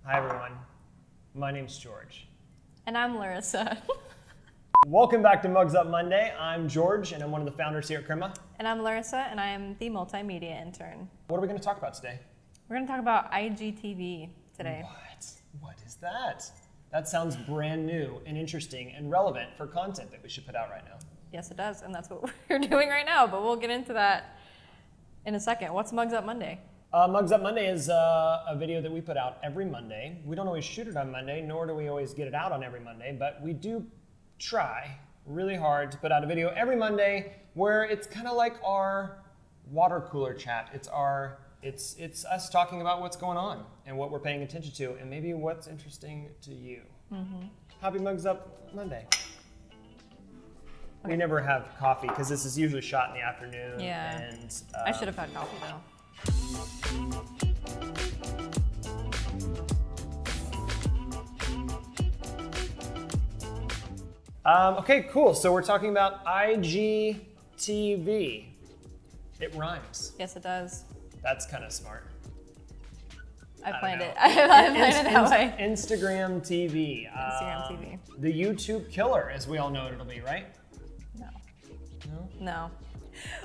Hi everyone, my name's George. And I'm Larissa. Welcome back to Mugs Up Monday. I'm George and I'm one of the founders here at Crema. And I'm Larissa and I am the multimedia intern. What are we going to talk about today? We're going to talk about IGTV today. What is that? That sounds brand new and interesting and relevant for content that we should put out right now. Yes, it does, and that's what we're doing right now, but we'll get into that in a second. What's Mugs Up Monday? Mugs Up Monday is a video that we put out every Monday. We don't always shoot it on Monday, nor do we always get it out on every Monday, but we do try really hard to put out a video every Monday where it's kind of like our water cooler chat. It's us talking about what's going on and what we're paying attention to and maybe what's interesting to you. Mm-hmm. Happy Mugs Up Monday. We never have coffee because this is usually shot in the afternoon. Yeah. And I should have had coffee though. Okay, cool. So we're talking about IGTV. It rhymes. Yes, it does. That's kind of smart. I planned know. it. I planned it that way. Instagram TV. Instagram TV. The YouTube killer, as we all know it'll be, right? No.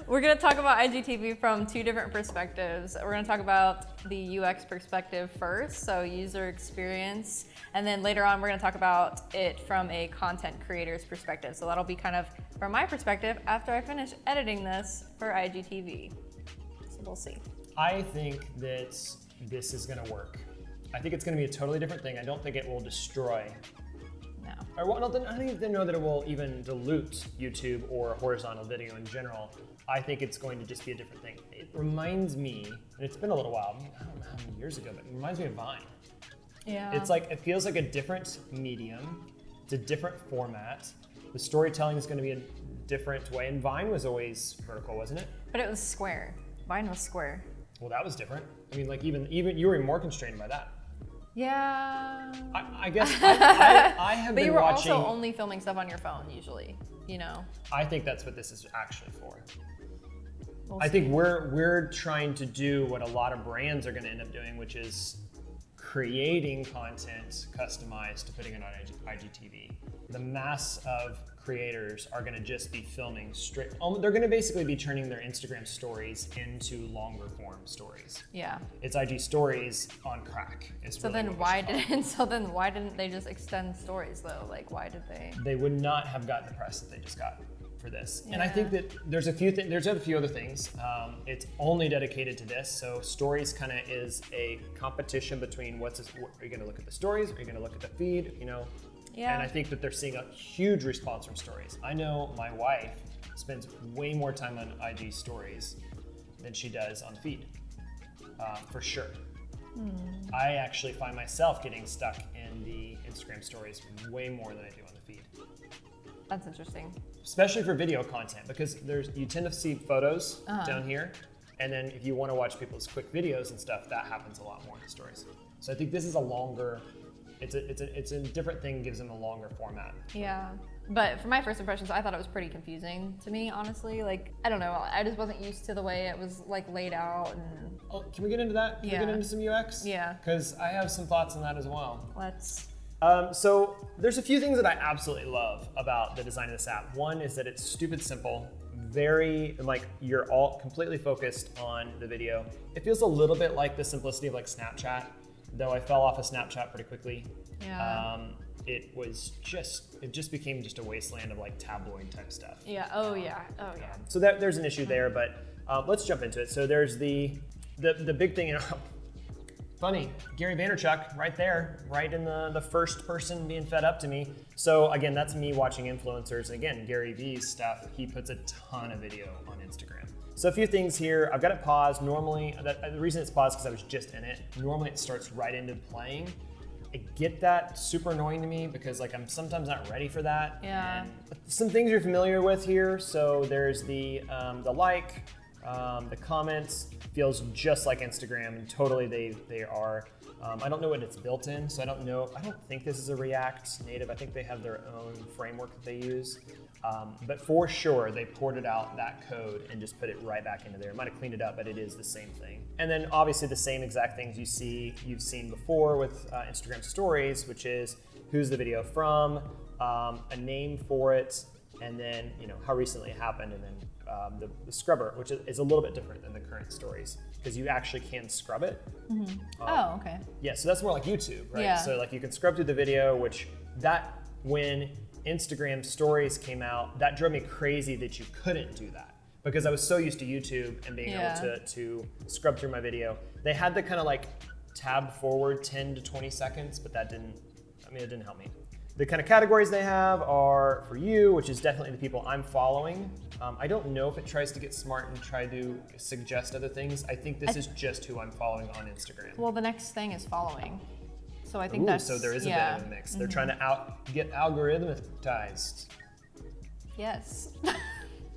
We're going to talk about IGTV from two different perspectives. We're going to talk about the UX perspective first, so user experience, and then later on we're going to talk about it from a content creator's perspective. So that'll be kind of from my perspective after I finish editing this for IGTV. So we'll see. I think that this is going to work. I think it's going to be a totally different thing. I don't think it will destroy. No. I don't even know that it will even dilute YouTube or horizontal video in general. I think it's going to just be a different thing. It reminds me, and it's been a little while, I don't know how many years ago, but it reminds me of Vine. Yeah. It's like, it feels like a different medium. It's a different format. The storytelling is going to be a different way. And Vine was always vertical, wasn't it? But it was square. Vine was square. Well, that was different. I mean, like even you were more constrained by that. Yeah. I guess I have but been you were watching. also only filming stuff on your phone usually, you know. I think that's what this is actually for. We'll I think we're trying to do what a lot of brands are going to end up doing, which is creating content customized to putting it on IGTV. The mass of creators are going to just be filming straight. They're going to basically be turning their Instagram stories into longer form stories. Yeah. It's IG stories on crack. So then why didn't they just extend stories though? Like why did they? They would not have gotten the press that they just got for this. Yeah. And I think that there's a few other things. It's only dedicated to this. So stories kind of is a competition between are you going to look at the stories? Are you going to look at the feed? You know. Yeah. And I think that they're seeing a huge response from stories. I know my wife spends way more time on IG stories than she does on the feed, for sure. I actually find myself getting stuck in the Instagram stories way more than I do on the feed. That's interesting. Especially for video content, because you tend to see photos down here, and then if you want to watch people's quick videos and stuff, that happens a lot more in the stories. So I think this is a longer. It's a different thing, gives them a longer format. Yeah, but for my first impressions, I thought it was pretty confusing to me, honestly. Like, I don't know, I just wasn't used to the way it was like laid out and. Oh, can we get into that? Can we get into some UX? Yeah. Because I have some thoughts on that as well. Let's. So there's a few things that I absolutely love about the design of this app. One is that it's stupid simple, very like you're all completely focused on the video. It feels a little bit like the simplicity of like Snapchat. Though I fell off of Snapchat pretty quickly. Yeah. It just became just a wasteland of like tabloid type stuff. Yeah. Oh yeah. Oh yeah. So there's an issue there, but let's jump into it. So there's the big thing, you know. Funny, Gary Vaynerchuk right there, right in the first person being fed up to me. So again, that's me watching influencers. And again, Gary V's stuff, he puts a ton of video on Instagram. So a few things here. I've got it paused. Normally, the reason it's paused is because I was just in it. Normally it starts right into playing. I get that, super annoying to me because like I'm sometimes not ready for that. Yeah. And some things you're familiar with here. So there's the like, The comments feels just like Instagram, and totally they are. I don't know what it's built in, so I don't think this is a React native. I think they have their own framework that they use. But for sure, they ported out that code and just put it right back into there. It might have cleaned it up, but it is the same thing. And then obviously the same exact things you've seen before with Instagram stories, which is who's the video from, a name for it, and then how recently it happened, and then the scrubber, which is a little bit different than the current stories because you actually can scrub it. Oh, okay. Yeah, so that's more like YouTube, right? Yeah. So like you can scrub through the video, when Instagram stories came out, that drove me crazy that you couldn't do that because I was so used to YouTube and being able to scrub through my video. They had the kind of like tab forward 10 to 20 seconds, but it didn't help me. The kind of categories they have are for you, which is definitely the people I'm following. I don't know if it tries to get smart and try to suggest other things. I think this is just who I'm following on Instagram. Well, the next thing is following. So I think so there is a bit of a mix. They're trying to get algorithmized. Yes.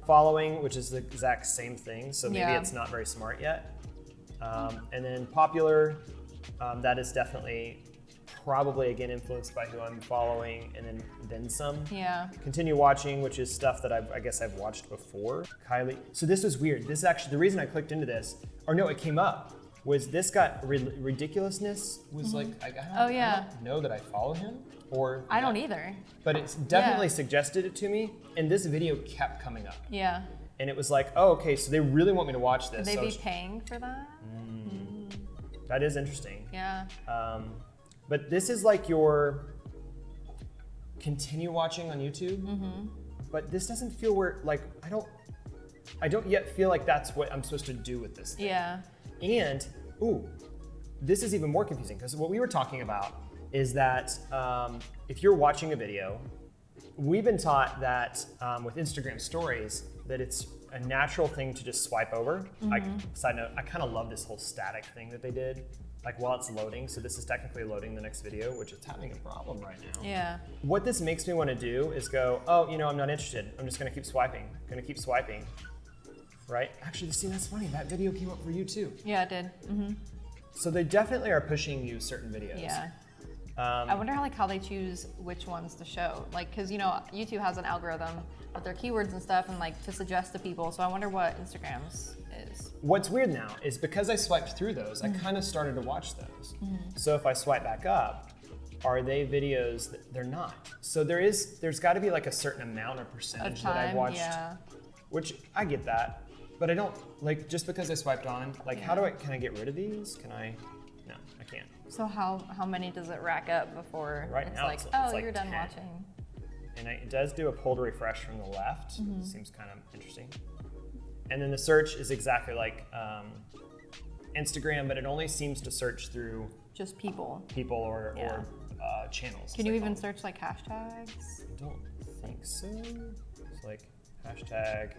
Following, which is the exact same thing. So maybe it's not very smart yet. And then popular, that is definitely probably again influenced by who I'm following, and then some. Yeah. Continue watching, which is stuff that I guess I've watched before. Kylie. So this was weird. This is actually the reason I clicked into this, or no, it came up. Was this got ridiculousness? Was like I don't know that I follow him, or I don't either. But it's definitely suggested it to me, and this video kept coming up. Yeah. And it was like, oh, okay, so they really want me to watch this. Would they be paying for that? That is interesting. Yeah. But this is like your continue watching on YouTube. But this doesn't feel I don't yet feel like that's what I'm supposed to do with this thing. Yeah. And, this is even more confusing because what we were talking about is that if you're watching a video, we've been taught that with Instagram stories that it's a natural thing to just swipe over. Like, side note, I kind of love this whole static thing that they did. Like while it's loading, so this is technically loading the next video, which is having a problem right now. Yeah. What this makes me want to do is go, oh, I'm not interested. I'm just gonna keep swiping, right? Actually, see, that's funny. That video came up for you too. Yeah, it did. So they definitely are pushing you certain videos. Yeah. I wonder how they choose which ones to show. Like, because YouTube has an algorithm with their keywords and stuff, and like to suggest to people. So I wonder what Instagram's is. What's weird now is because I swiped through those, I kind of started to watch those. So if I swipe back up, are they videos that they're not? So there's got to be like a certain amount or percentage that I've watched, which I get that, but I don't like just because I swiped on. Like, can I get rid of these? No, I can't. So how many does it rack up before it's now like, it's like you're done 10. watching? And it does do a pull to refresh from the left. Seems kind of interesting. And then the search is exactly like Instagram, but it only seems to search through just people or channels. Can you even search like hashtags? I don't think so. It's like hashtag.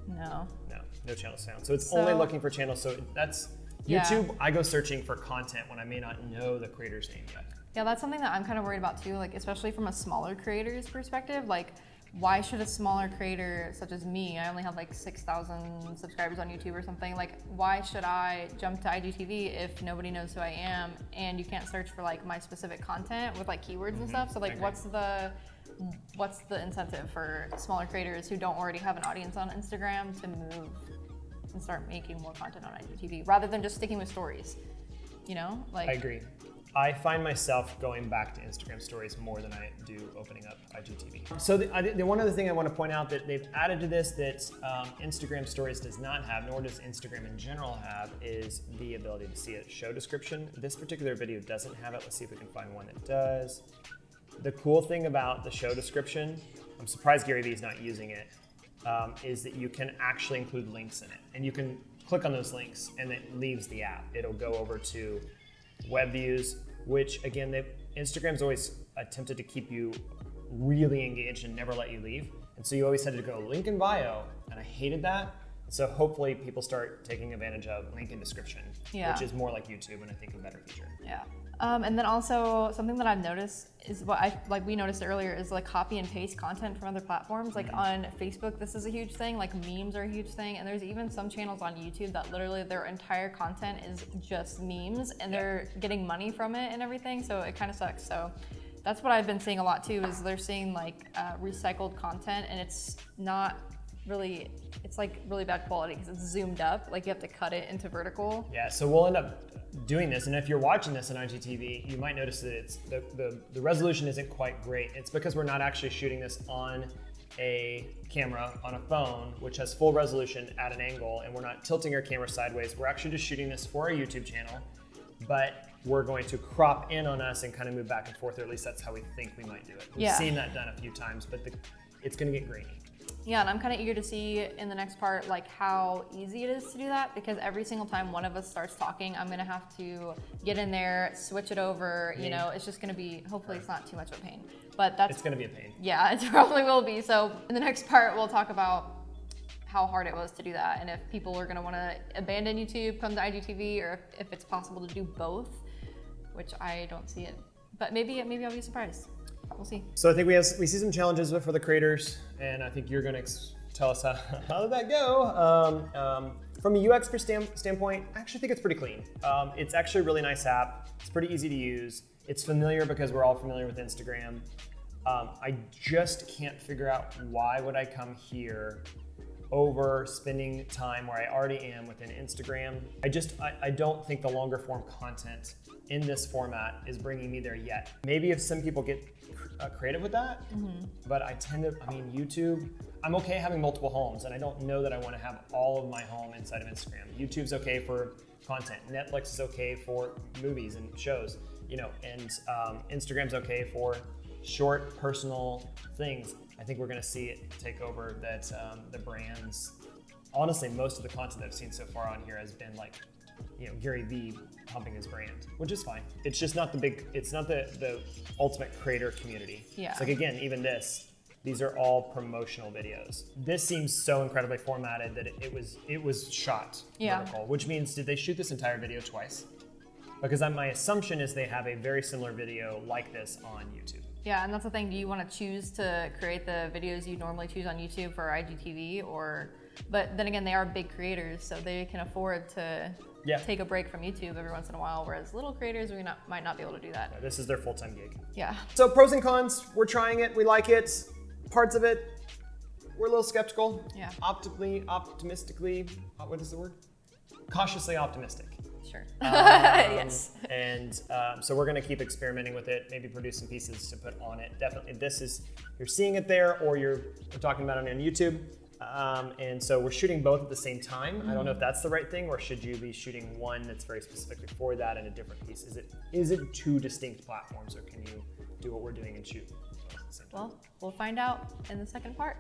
No channels found. So it's only looking for channels. So that's YouTube. I go searching for content when I may not know the creator's name yet. Yeah, that's something that I'm kind of worried about too. Like, especially from a smaller creator's perspective, like, why should a smaller creator such as me, I only have like 6,000 subscribers on YouTube or something, like why should I jump to IGTV if nobody knows who I am and you can't search for like my specific content with like keywords and stuff? So like what's the incentive for smaller creators who don't already have an audience on Instagram to move and start making more content on IGTV rather than just sticking with stories? Like, I agree. I find myself going back to Instagram stories more than I do opening up IGTV. So the one other thing I want to point out that they've added to this that Instagram stories does not have, nor does Instagram in general have, is the ability to see a show description. This particular video doesn't have it. Let's see if we can find one that does. The cool thing about the show description, I'm surprised Gary Vee is not using it, is that you can actually include links in it. And you can click on those links and it leaves the app. It'll go over to web views, which again, Instagram's always attempted to keep you really engaged and never let you leave. And so you always had to go link in bio, and I hated that. So hopefully people start taking advantage of link in description, which is more like YouTube and I think a better feature. Yeah. And then also something that I've noticed is what we noticed earlier is like copy and paste content from other platforms. Like on Facebook, this is a huge thing. Like memes are a huge thing, and there's even some channels on YouTube that literally their entire content is just memes, and they're getting money from it and everything. So it kind of sucks. So that's what I've been seeing a lot too. Is they're seeing like recycled content, and it's not really. It's like really bad quality because it's zoomed up. Like you have to cut it into vertical. Yeah. So we'll end up doing this, and if you're watching this on IGTV, you might notice that it's the resolution isn't quite great. It's because we're not actually shooting this on a camera on a phone, which has full resolution at an angle, and we're not tilting our camera sideways. We're actually just shooting this for our YouTube channel, but we're going to crop in on us and kind of move back and forth, or at least that's how we think we might do it. We've seen that done a few times, but it's going to get grainy. Yeah, and I'm kind of eager to see in the next part like how easy it is to do that, because every single time one of us starts talking, I'm gonna have to get in there, switch it over. You know, it's just gonna be. Hopefully, it's not too much of a pain, but it's gonna be a pain. Yeah, it probably will be. So in the next part, we'll talk about how hard it was to do that, and if people are gonna want to abandon YouTube, come to IGTV, or if it's possible to do both, which I don't see it. But maybe I'll be surprised. We'll see. So I think we see some challenges for the creators, and I think you're going to tell us how did that go. From a UX standpoint, I actually think it's pretty clean. It's actually a really nice app. It's pretty easy to use. It's familiar because we're all familiar with Instagram. I just can't figure out why would I come here over spending time where I already am within Instagram. I don't think the longer form content in this format is bringing me there yet. Maybe if some people get creative with that, but YouTube, I'm okay having multiple homes, and I don't know that I want to have all of my home inside of Instagram. YouTube's okay for content. Netflix is okay for movies and shows, and Instagram's okay for short personal things. I think we're going to see it take over that the brands. Honestly, most of the content I've seen so far on here has been like, Gary Vee pumping his brand, which is fine. It's just not it's not the ultimate creator community. Yeah. It's like, again, even these are all promotional videos. This seems so incredibly formatted that it was shot vertical, which means, did they shoot this entire video twice? Because my assumption is they have a very similar video like this on YouTube. Yeah, and that's the thing. Do you want to choose to create the videos you normally choose on YouTube for IGTV, but then again, they are big creators, so they can afford to take a break from YouTube every once in a while, whereas little creators might not be able to do that. This is their full-time gig. Yeah. So pros and cons, we're trying it, we like it. Parts of it, we're a little skeptical. Yeah. Optimistically, what is the word? Cautiously optimistic. Sure. Yes. And so we're going to keep experimenting with it, maybe produce some pieces to put on it. Definitely, you're seeing it there, or we're talking about it on YouTube. And so we're shooting both at the same time. I don't know if that's the right thing, or should you be shooting one that's very specifically for that and a different piece? Is it two distinct platforms, or can you do what we're doing and shoot both at the same time? Well, we'll find out in the second part.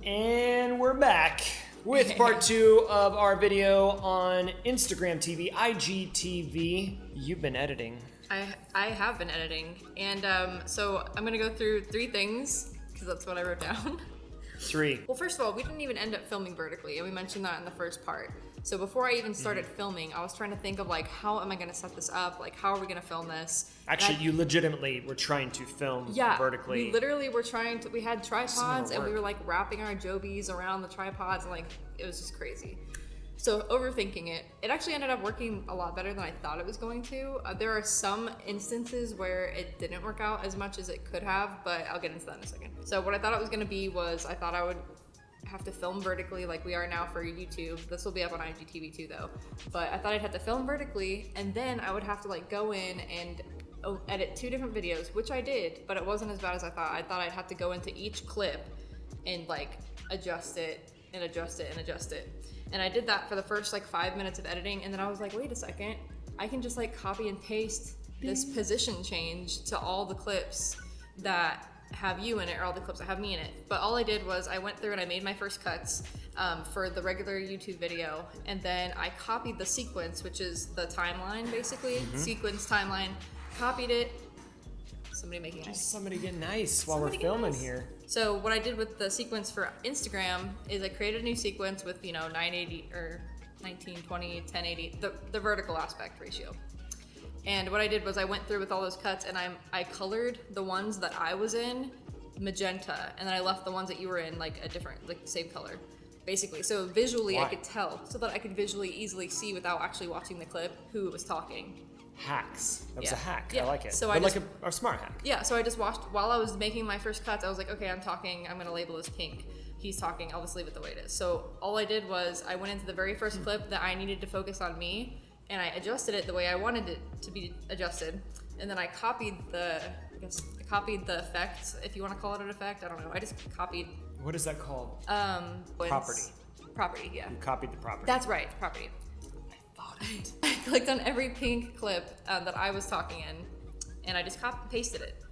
And we're back with part 2 of our video on Instagram TV, IGTV. You've been editing. I have been editing, and so I'm gonna go through 3 things because that's what I wrote down. 3. Well, first of all, we didn't even end up filming vertically, and we mentioned that in the first part. So before I even started filming, I was trying to think of like, how am I gonna set this up? Like, how are we gonna film this? Actually, you legitimately were trying to film vertically. We literally were trying to. We had tripods, and we were like wrapping our jobies around the tripods, and like it was just crazy. So overthinking it, it actually ended up working a lot better than I thought it was going to. There are some instances where it didn't work out as much as it could have, but I'll get into that in a second. So what I thought it was gonna be was, I thought I would have to film vertically like we are now for YouTube. This will be up on IGTV too though. But I thought I'd have to film vertically, and then I would have to like go in and edit 2 different videos, which I did, but it wasn't as bad as I thought. I thought I'd have to go into each clip and like adjust it and adjust it and adjust it. And I did that for the first like 5 minutes of editing, and then I was like, wait a second, I can just like copy and paste this position change to all the clips that have you in it, or all the clips that have me in it. But all I did was I went through and I made my first cuts for the regular YouTube video, and then I copied the sequence, which is the timeline basically, sequence timeline, copied it. Somebody making nice. Just somebody get nice while we're filming here. So what I did with the sequence for Instagram is I created a new sequence with 980 or 1920, 1080, the vertical aspect ratio. And what I did was I went through with all those cuts and I colored the ones that I was in magenta, and then I left the ones that you were in like a different, like the same color, basically. So visually Why? I could tell, so that I could visually easily see without actually watching the clip who was talking. Hacks. That was Yeah. a hack. Yeah. I like it. So but I like just- a smart hack. Yeah, so I just watched, while I was making my first cuts, I was like, okay, I'm talking, I'm gonna label this pink. He's talking, I'll just leave it the way it is. So all I did was I went into the very first clip that I needed to focus on me, and I adjusted it the way I wanted it to be adjusted. And then I copied the effect, if you want to call it an effect, I don't know. I just copied. What is that called? Property. Property, yeah. You copied the property. That's right, property. I clicked on every pink clip that I was talking in, and I just pasted it.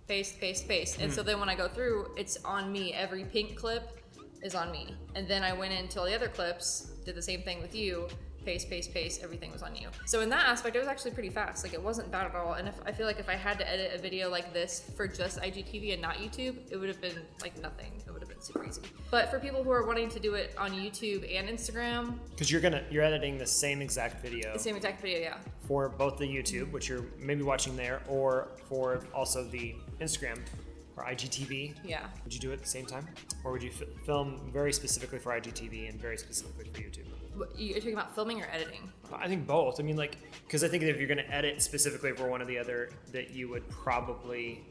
Paste. And so then when I go through, it's on me. Every pink clip is on me. And then I went into all the other clips, did the same thing with you. Paste, everything was on you. So in that aspect, it was actually pretty fast. Like, it wasn't bad at all. And I feel like if I had to edit a video like this for just IGTV and not YouTube, it would have been like nothing. It would have been super easy. But for people who are wanting to do it on YouTube and Instagram, because you're editing the same exact video. the same exact video, yeah. For both the YouTube, which you're maybe watching there, or for also the Instagram or IGTV. Yeah. Would you do it at the same time, or would you film very specifically for IGTV and very specifically for YouTube? You're talking about filming or editing? I think both. I mean, like, because I think that if you're going to edit specifically for one or the other, that you would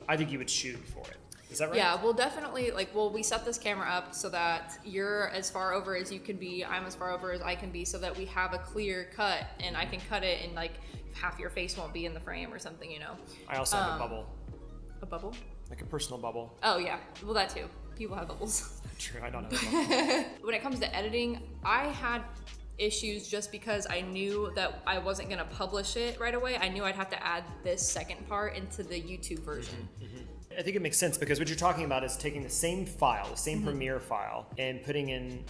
I think you would shoot for it. Is that right? Yeah, we'll definitely, we set this camera up so that you're as far over as you can be, I'm as far over as I can be, so that we have a clear cut, and I can cut it, and like half your face won't be in the frame or something, you know. I also have a bubble. A bubble? Like a personal bubble. Oh yeah, well that too. People have bubbles. True, I don't have a bubble. When it comes to editing, I had issues just because I knew that I wasn't gonna publish it right away. I knew I'd have to add this second part into the YouTube version. I think it makes sense because what you're talking about is taking the same file, the same Premiere file, and putting in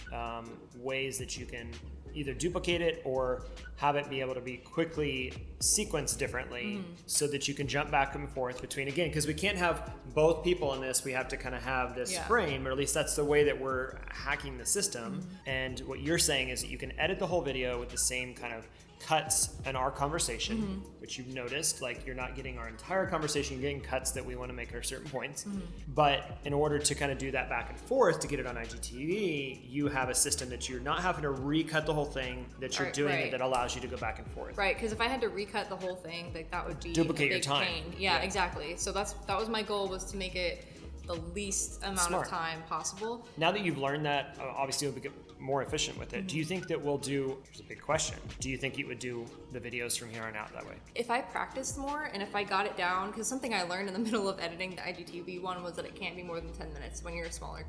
ways that you can either duplicate it or have it be able to be quickly sequenced differently so that you can jump back and forth between, again, because we can't have both people in this, we have to kind of have this frame, or at least that's the way that we're hacking the system. And what you're saying is that you can edit the whole video with the same kind of cuts in our conversation, which you've noticed, like you're not getting our entire conversation, you're getting cuts that we want to make at certain points. But in order to kind of do that back and forth to get it on IGTV, you have a system that you're not having to recut the whole thing, that you're doing it that allows you to go back and forth. Right, because if I had to recut the whole thing, like that would be duplicate a big your time. pain. Yeah, exactly. So that was my goal, was to make it the least amount of time possible. Now that you've learned that, obviously you'll get more efficient with it. Do you think that here's a big question, do you think you would do the videos from here on out that way? If I practiced more and if I got it down, because something I learned in the middle of editing the IGTV one was that it can't be more than 10 minutes when you're smaller.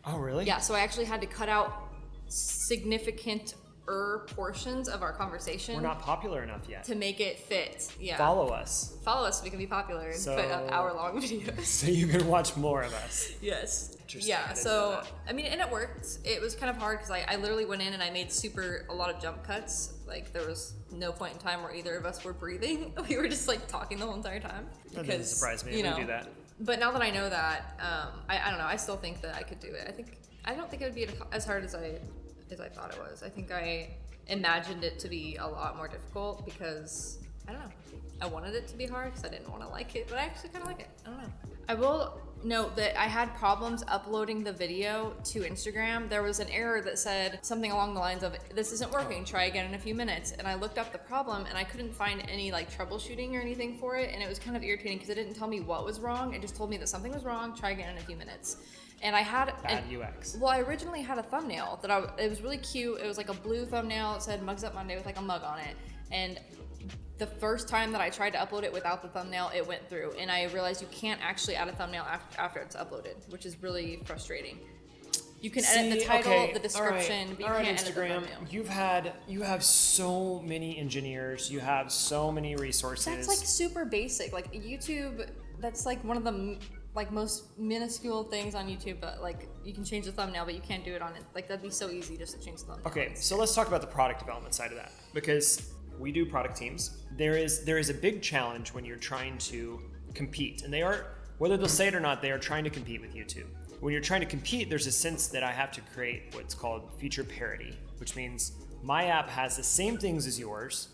Oh, really? Yeah, so I actually had to cut out significant portions of our conversation. We're not popular enough yet. To make it fit. Yeah. Follow us. Follow us so we can be popular and put up hour-long videos. So you can watch more of us. Yes. Yeah, so, I mean, and it worked. It was kind of hard because I literally went in and I made a lot of jump cuts. Like, there was no point in time where either of us were breathing. We were just, like, talking the whole entire time. That doesn't surprise me. We do that. But now that I know that, I don't know, I still think that I could do it. I don't think it would be as hard as I thought it was. I think I imagined it to be a lot more difficult because, I don't know, I wanted it to be hard because I didn't want to like it, but I actually kind of like it. I don't know. I will note that I had problems uploading the video to Instagram. There was an error that said something along the lines of, this isn't working, try again in a few minutes. And I looked up the problem and I couldn't find any like troubleshooting or anything for it. And it was kind of irritating because it didn't tell me what was wrong. It just told me that something was wrong, try again in a few minutes. And I had bad UX. Well, I originally had a thumbnail that it was really cute. It was like a blue thumbnail. It said Mugs Up Monday with like a mug on it. And the first time that I tried to upload it without the thumbnail, it went through. And I realized you can't actually add a thumbnail after it's uploaded, which is really frustrating. You can edit the title, the description, but you can't edit the thumbnail. You have so many engineers. You have so many resources. That's like super basic. Like YouTube, that's like one of the most minuscule things on YouTube, but like you can change the thumbnail, but you can't do it on it. Like that'd be so easy just to change the thumbnail. Okay, so let's talk about the product development side of that, because we do product teams. There is a big challenge when you're trying to compete, and they are, whether they'll say it or not, they are trying to compete with YouTube. when you're trying to compete, there's a sense that I have to create what's called feature parity, which means my app has the same things as yours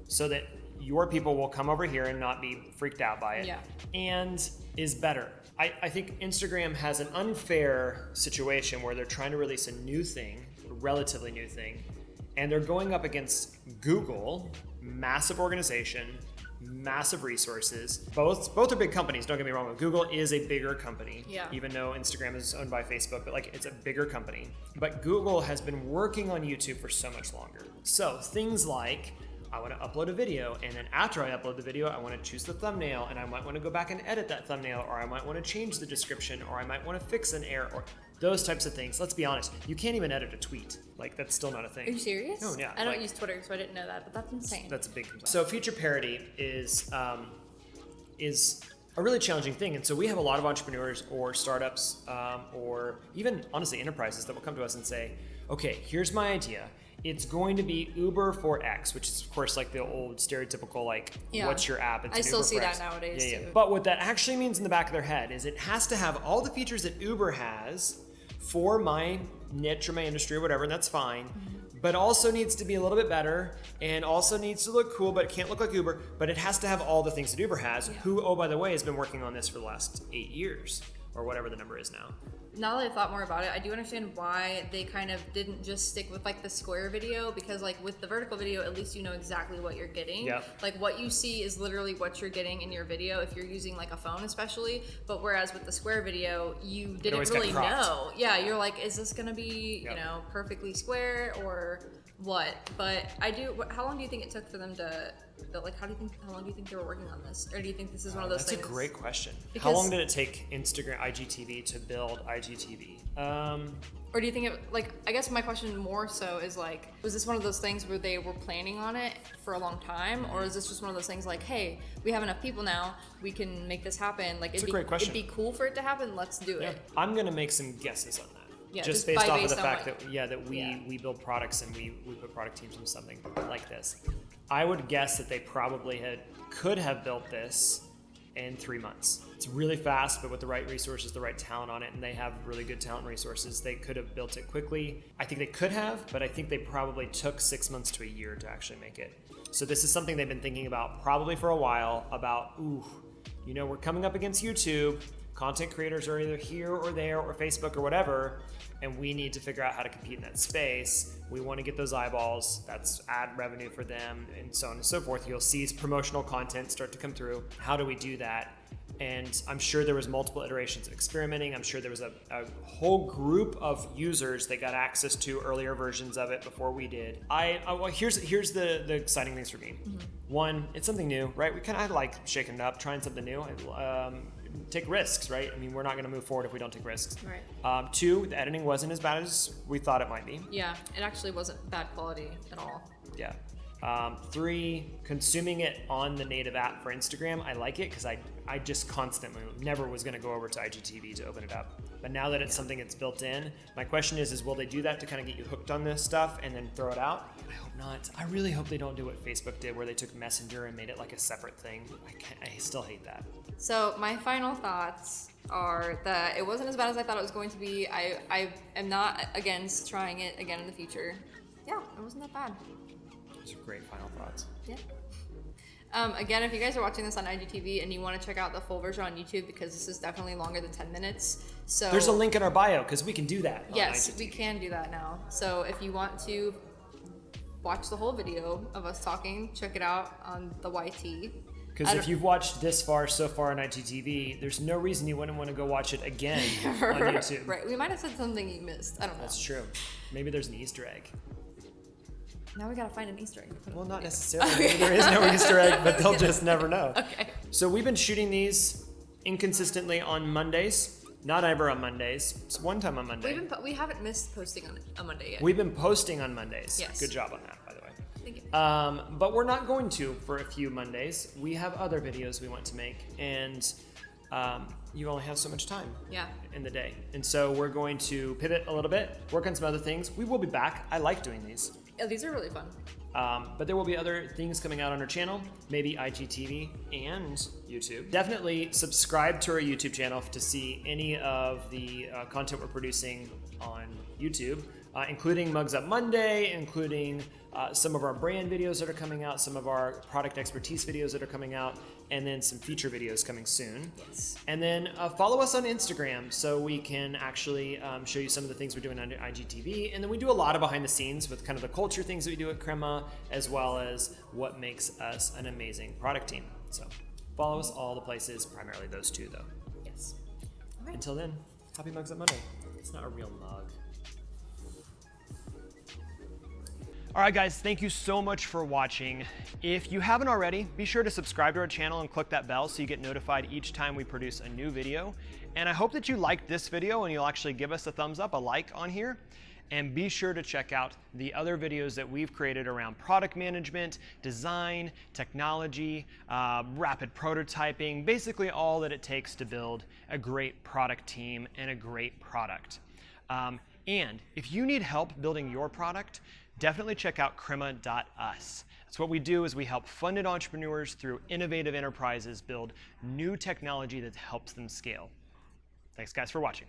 so that your people will come over here and not be freaked out by it, and is better. I think Instagram has an unfair situation where they're trying to release a new thing, a relatively new thing, and they're going up against Google, massive organization, massive resources. Both are big companies, don't get me wrong, but Google is a bigger company, even though Instagram is owned by Facebook, but like it's a bigger company. But Google has been working on YouTube for so much longer. So things like, I want to upload a video, and then after I upload the video, I want to choose the thumbnail, and I might want to go back and edit that thumbnail, or I might want to change the description, or I might want to fix an error, or those types of things. Let's be honest, you can't even edit a tweet. Like, that's still not a thing. Are you serious? No, yeah. I don't use Twitter, so I didn't know that, but that's insane. That's a big complaint. So feature parity is a really challenging thing, and so we have a lot of entrepreneurs or startups or even honestly enterprises that will come to us and say, okay, here's my idea. It's going to be Uber for X, which is of course like the old stereotypical like, what's your app? It's I still Uber see for that X. nowadays too. But what that actually means in the back of their head is it has to have all the features that Uber has for my niche or my industry or whatever, and that's fine. But also needs to be a little bit better, and also needs to look cool, but it can't look like Uber. But it has to have all the things that Uber has, who, oh, by the way, has been working on this for the last 8 years, or whatever the number is now. Now that I thought more about it, I do understand why they kind of didn't just stick with like the square video, because like with the vertical video, at least you know exactly what you're getting. Like what you see is literally what you're getting in your video if you're using like a phone especially. But whereas with the square video, you didn't really know. Yeah, you're like, is this gonna be, you know, perfectly square or what? But how long do you think it took for them to like, how long do you think they were working on this? Or do you think this is one of those things? That's a great question. How long did it take Instagram IGTV to build IGTV? Or do you think I guess my question more so is like, was this one of those things where they were planning on it for a long time? Or is this just one of those things like, hey, we have enough people now, we can make this happen. Like, it'd be cool for it to happen, let's do it. I'm gonna make some guesses on that. Yeah, just based off of the fact that we build products and we put product teams on something like this. I would guess that they probably could have built this in 3 months. It's really fast, but with the right resources, the right talent on it, and they have really good talent and resources, they could have built it quickly. I think they could have, but I think they probably took 6 months to a year to actually make it. So this is something they've been thinking about probably for a while about, we're coming up against YouTube. Content creators are either here or there or Facebook or whatever, and we need to figure out how to compete in that space. We want to get those eyeballs. That's ad revenue for them, and so on and so forth. You'll see promotional content start to come through. How do we do that? And I'm sure there was multiple iterations of experimenting. I'm sure there was a whole group of users that got access to earlier versions of it before we did. Well, here's the exciting things for me. One, it's something new, right? I like shaking it up, trying something new. Take risks, right? I mean, we're not going to move forward if we don't take risks. Right. 2, the editing wasn't as bad as we thought it might be. Yeah, it actually wasn't bad quality at all. Yeah. 3, consuming it on the native app for Instagram. I like it because I just constantly never was going to go over to IGTV to open it up. But now that it's something that's built in, my question is will they do that to kind of get you hooked on this stuff and then throw it out? I hope not. I really hope they don't do what Facebook did where they took Messenger and made it like a separate thing. I still hate that. So my final thoughts are that it wasn't as bad as I thought it was going to be. I am not against trying it again in the future. Yeah, it wasn't that bad. Those are great final thoughts. Yeah. Again, if you guys are watching this on IGTV and you want to check out the full version on YouTube, because this is definitely longer than 10 minutes. So there's a link in our bio because we can do that. Yes, we can do that now. So if you want to watch the whole video of us talking, check it out on the YT. Because if you've watched this far so far on IGTV, there's no reason you wouldn't want to go watch it again on YouTube. Right. We might have said something you missed. I don't know. That's true. Maybe there's an Easter egg. Now we gotta find an Easter egg. Well, not necessarily. Maybe there is no Easter egg, but they'll just never know. Okay. So we've been shooting these inconsistently on Mondays. Not ever on Mondays. It's one time on Monday. We haven't missed posting on a Monday yet. We've been posting on Mondays. Yes. Good job on that, by the way. Thank you. But we're not going to for a few Mondays. We have other videos we want to make, and you only have so much time in the day. And so we're going to pivot a little bit, work on some other things. We will be back. I like doing these. Yeah, these are really fun. But there will be other things coming out on our channel, maybe IGTV and YouTube. Definitely subscribe to our YouTube channel to see any of the content we're producing on YouTube, including Mugs Up Monday, including some of our brand videos that are coming out, some of our product expertise videos that are coming out, and then some feature videos coming soon. Yes. And then follow us on Instagram so we can actually show you some of the things we're doing on IGTV. And then we do a lot of behind the scenes with kind of the culture things that we do at Crema, as well as what makes us an amazing product team. So follow us all the places, primarily those two though. Yes. All right. Until then, happy Mugs Up Monday. It's not a real mug. All right, guys, thank you so much for watching. If you haven't already, be sure to subscribe to our channel and click that bell so you get notified each time we produce a new video. And I hope that you liked this video and you'll actually give us a thumbs up, a like on here. And be sure to check out the other videos that we've created around product management, design, technology, rapid prototyping, basically all that it takes to build a great product team and a great product. And if you need help building your product, definitely check out crema.us. That's what we do is we help funded entrepreneurs through innovative enterprises build new technology that helps them scale. Thanks guys for watching.